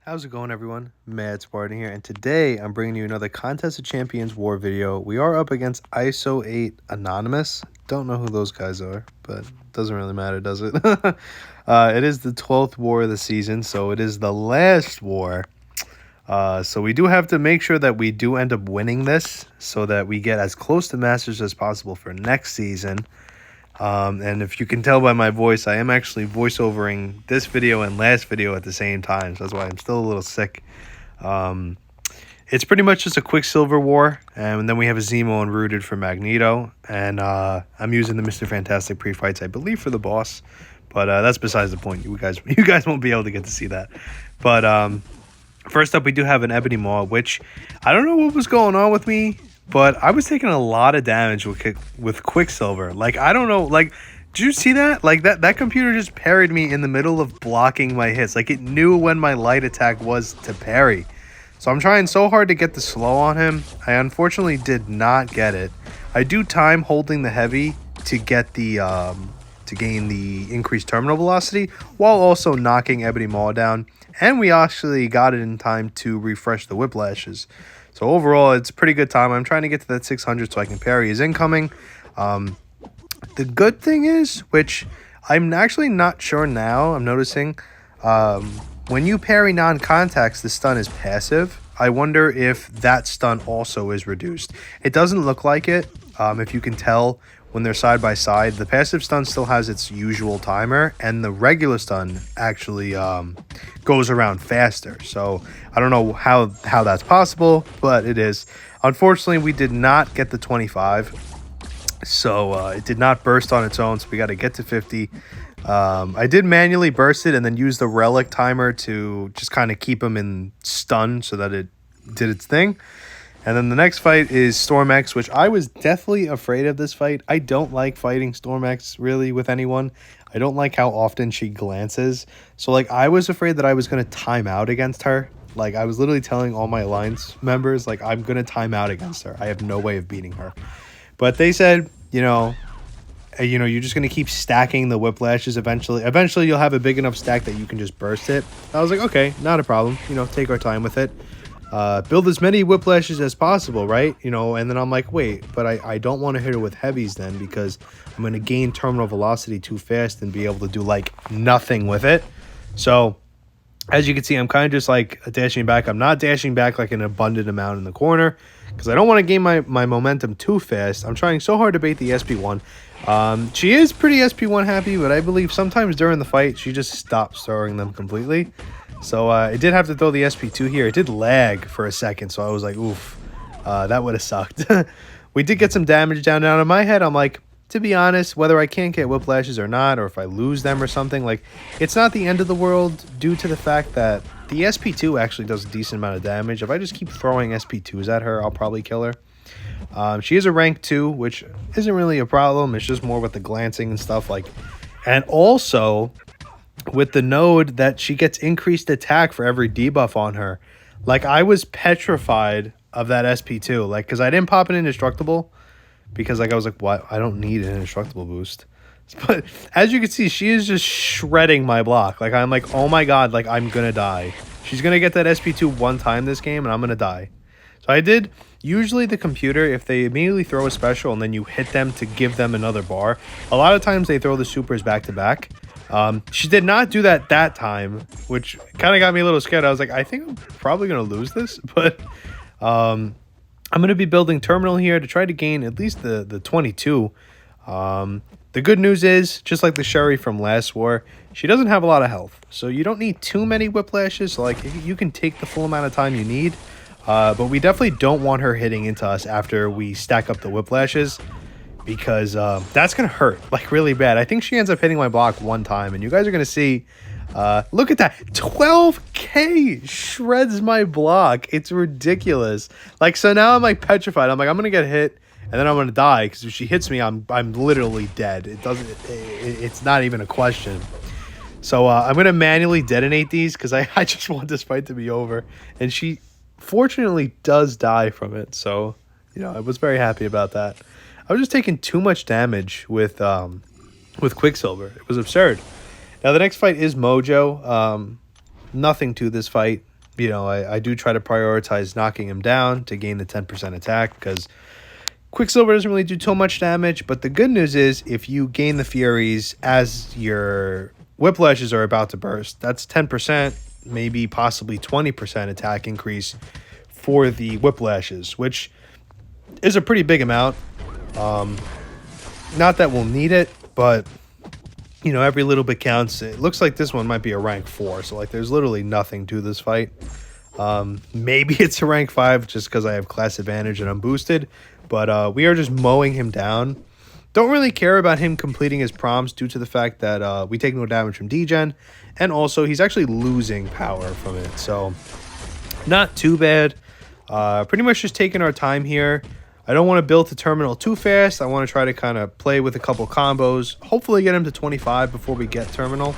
How's it going, everyone? Mad Spartan here, and today I'm bringing you another Contest of Champions War video. We are up against ISO 8 Anonymous. Don't know who those guys are, but doesn't really matter, does it? It is the 12th war of the season, so it is the last war. So we do have to make sure that we do end up winning this so that we get as close to Masters as possible for next season. And if you can tell by my voice, I am actually voiceovering this video and last video at the same time. So that's why I'm still a little sick. It's pretty much just a Quicksilver war. And then we have a Zemo and Rooted for Magneto. And I'm using the Mr. Fantastic pre-fights, I believe, for the boss. But that's besides the point. You guys won't be able to get to see that. But first up, we do have an Ebony Maw, which I don't know what was going on with me, but I was taking a lot of damage with Quicksilver. Like, I don't know. Like, did you see that? Like, that computer just parried me in the middle of blocking my hits. Like, it knew when my light attack was to parry. So I'm trying so hard to get the slow on him. I unfortunately did not get it. I do time holding the heavy to get the to gain the increased terminal velocity while also knocking Ebony Maw down. And we actually got it in time to refresh the whiplashes. So overall, it's a pretty good time. I'm trying to get to that 600 so I can parry his incoming. The good thing is, which I'm actually not sure now, I'm noticing, when you parry non-contacts, the stun is passive. I wonder if that stun also is reduced. It doesn't look like it. If you can tell when they're side by side, the passive stun still has its usual timer, and the regular stun actually goes around faster. So I don't know how that's possible, but it is. Unfortunately, we did not get the 25, so it did not burst on its own. So we got to get to 50. I did manually burst it and then use the relic timer to just kind of keep him in stun so that it did its thing. And then the next fight is Storm X, which I was deathly afraid of this fight. I don't like fighting Storm X really with anyone. I don't like how often she glances. So, like, I was afraid that I was going to time out against her. Like, I was literally telling all my alliance members, like, I'm going to time out against her. I have no way of beating her. But they said, you're just going to keep stacking the whiplashes eventually. Eventually, you'll have a big enough stack that you can just burst it. I was like, okay, not a problem. Take our time with it. Build as many whiplashes as possible, right? And then I'm like, wait, but I don't want to hit her with heavies then because I'm going to gain terminal velocity too fast and be able to do, like, nothing with it. So, as you can see, I'm kind of just, like, dashing back. I'm not dashing back, like, an abundant amount in the corner because I don't want to gain my momentum too fast. I'm trying so hard to bait the SP1. She is pretty SP1 happy, but I believe sometimes during the fight, she just stops throwing them completely. So I did have to throw the SP2 here. It did lag for a second, so I was like, oof, that would have sucked. We did get some damage down in my head. I'm like, to be honest, whether I can't get whiplashes or not, or if I lose them or something, like, it's not the end of the world due to the fact that the SP2 actually does a decent amount of damage. If I just keep throwing SP2s at her, I'll probably kill her. She is a rank 2, which isn't really a problem. It's just more with the glancing and stuff, like, and also with the node that she gets increased attack for every debuff on her. Like, I was petrified of that SP2, like, because I didn't pop an indestructible because, like, I was like, what? I don't need an indestructible boost. But as you can see, she is just shredding my block. Like, I'm like, oh my god, like, I'm gonna die. She's gonna get that SP2 one time this game and I'm gonna die. So I did. Usually the computer, if they immediately throw a special and then you hit them to give them another bar, a lot of times they throw the supers back to back. She did not do that time, which kind of got me a little scared. I was like, I think I'm probably going to lose this, but I'm going to be building terminal here to try to gain at least the 22. The good news is, just like the Sherry from last war, she doesn't have a lot of health, so you don't need too many whiplashes. So, like, you can take the full amount of time you need, but we definitely don't want her hitting into us after we stack up the whiplashes, because that's going to hurt, like, really bad. I think she ends up hitting my block one time, and you guys are going to see, look at that, 12k shreds my block. It's ridiculous. Like, so now I'm, like, petrified. I'm like, I'm going to get hit, and then I'm going to die, because if she hits me, I'm literally dead. It's not even a question. So I'm going to manually detonate these, because I just want this fight to be over, and she fortunately does die from it, so, I was very happy about that. I was just taking too much damage with Quicksilver. It was absurd. Now, the next fight is Mojo. Nothing to this fight. You know, I do try to prioritize knocking him down to gain the 10% attack, because Quicksilver doesn't really do too much damage. But the good news is, if you gain the Furies as your Whiplashes are about to burst, that's 10%, maybe possibly 20% attack increase for the Whiplashes, which is a pretty big amount. Not that we'll need it, but you know, every little bit counts. It looks like this one might be a rank 4, so like there's literally nothing to this fight. Maybe it's a rank 5 just because I have class advantage and I'm boosted, but we are just mowing him down. Don't really care about him completing his proms due to the fact that we take no damage from degen, and also he's actually losing power from it, so not too bad. Pretty much just taking our time here. I don't want to build the terminal too fast. I want to try to kind of play with a couple combos. Hopefully get him to 25 before we get terminal.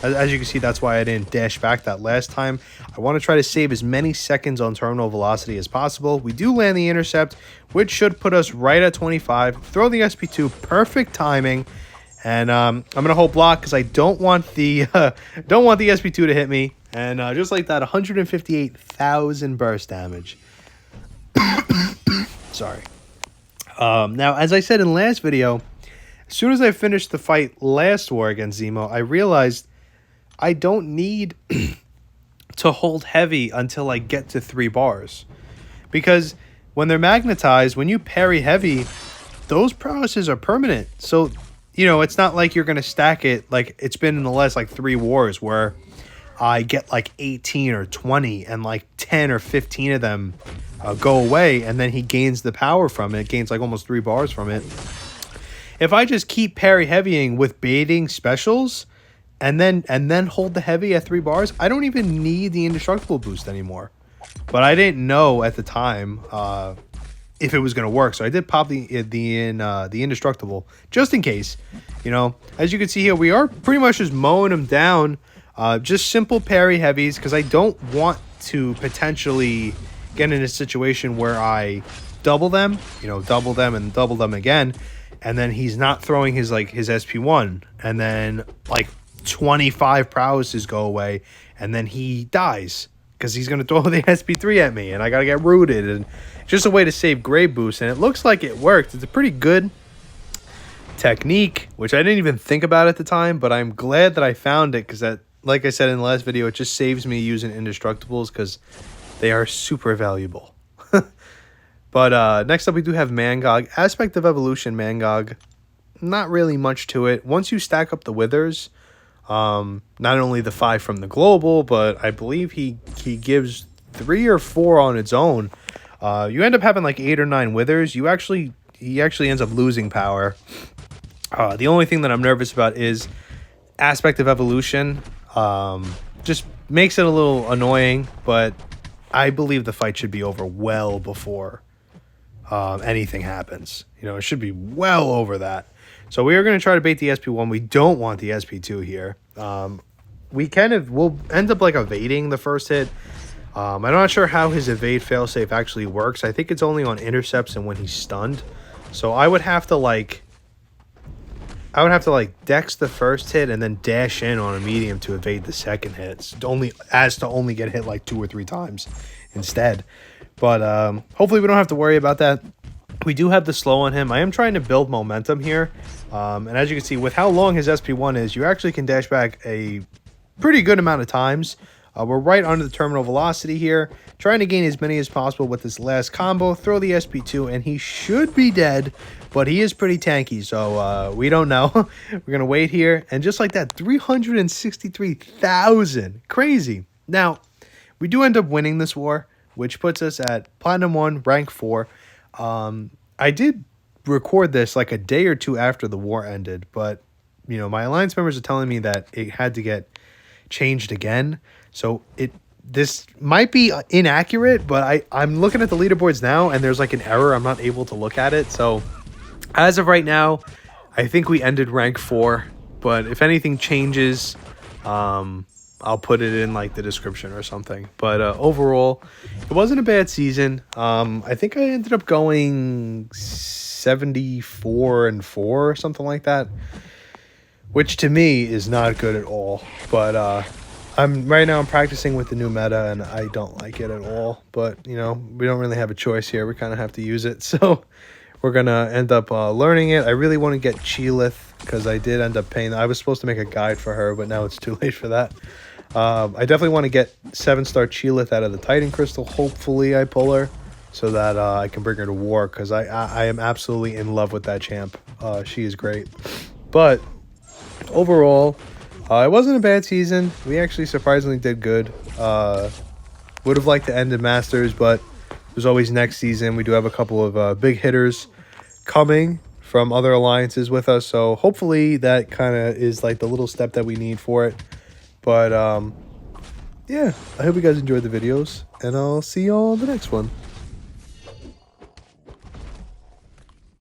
As you can see, that's why I didn't dash back that last time. I want to try to save as many seconds on terminal velocity as possible. We do land the intercept, which should put us right at 25. Throw the SP2, perfect timing. And I'm going to hold block because I don't want the SP2 to hit me. And just like that, 158,000 burst damage. Sorry. Now, as I said in the last video, as soon as I finished the fight last war against Zemo, I realized I don't need to hold heavy until I get to 3 bars. Because when they're magnetized, when you parry heavy, those prowesses are permanent. So, you know, it's not like you're going to stack it like it's been in the last like 3 wars where I get like 18 or 20 and like 10 or 15 of them go away, and then he gains the power from it, gains like almost 3 bars from it. If I just keep parry heavying with baiting specials and then hold the heavy at 3 bars, I don't even need the indestructible boost anymore. But I didn't know at the time if it was going to work, so I did pop the indestructible just in case. You know, as you can see here, we are pretty much just mowing him down. Just simple parry heavies, because I don't want to potentially get in a situation where I double them, you know, double them and double them again, and then he's not throwing his SP1, and then like 25 prowesses go away, and then he dies because he's going to throw the SP3 at me, and I got to get rooted, and just a way to save grade boost, and it looks like it worked. It's a pretty good technique, which I didn't even think about at the time, but I'm glad that I found it, because that, like I said in the last video, it just saves me using indestructibles because they are super valuable. But next up we do have Mangog. Aspect of Evolution Mangog. Not really much to it. Once you stack up the withers, not only the 5 from the global, but I believe he gives 3 or 4 on its own. You end up having like 8 or 9 withers. He actually ends up losing power. The only thing that I'm nervous about is Aspect of Evolution. Just makes it a little annoying, but I believe the fight should be over well before anything happens. You know, it should be well over that. So we are going to try to bait the SP1. We don't want the SP2 here. We'll end up like evading the first hit. I'm not sure how his evade failsafe actually works. I think it's only on intercepts and when he's stunned. So I would have to like dex the first hit and then dash in on a medium to evade the second hit. Only get hit like 2 or 3 times instead. But hopefully we don't have to worry about that. We do have the slow on him. I am trying to build momentum here. And as you can see, with how long his SP1 is, you actually can dash back a pretty good amount of times. We're right under the terminal velocity here. Trying to gain as many as possible with this last combo. Throw the SP2 and he should be dead. But he is pretty tanky, so we don't know. We're going to wait here. And just like that, 363,000. Crazy. Now, we do end up winning this war, which puts us at Platinum 1, Rank 4. I did record this like a day or 2 after the war ended, but, you know, my Alliance members are telling me that it had to get changed again. So this might be inaccurate, but I'm looking at the leaderboards now, and there's like an error. I'm not able to look at it, so as of right now, I think we ended rank 4, but if anything changes, I'll put it in like the description or something. But overall, it wasn't a bad season. I think I ended up going 74-4 or something like that, which to me is not good at all. But I'm practicing with the new meta, and I don't like it at all. But you know, we don't really have a choice here. We kind of have to use it. So we're gonna end up learning it. I really want to get Cheelith because I did end up paying. I was supposed to make a guide for her, but now it's too late for that. I definitely want to get 7-star Cheelith out of the Titan Crystal. Hopefully, I pull her so that I can bring her to war because I am absolutely in love with that champ. She is great. But overall, it wasn't a bad season. We actually surprisingly did good. Would have liked to end in Masters, but there's always next season. We do have a couple of big hitters coming from other alliances with us, so hopefully that kind of is like the little step that we need for it. But yeah, I hope you guys enjoyed the videos, and I'll see y'all in the next one.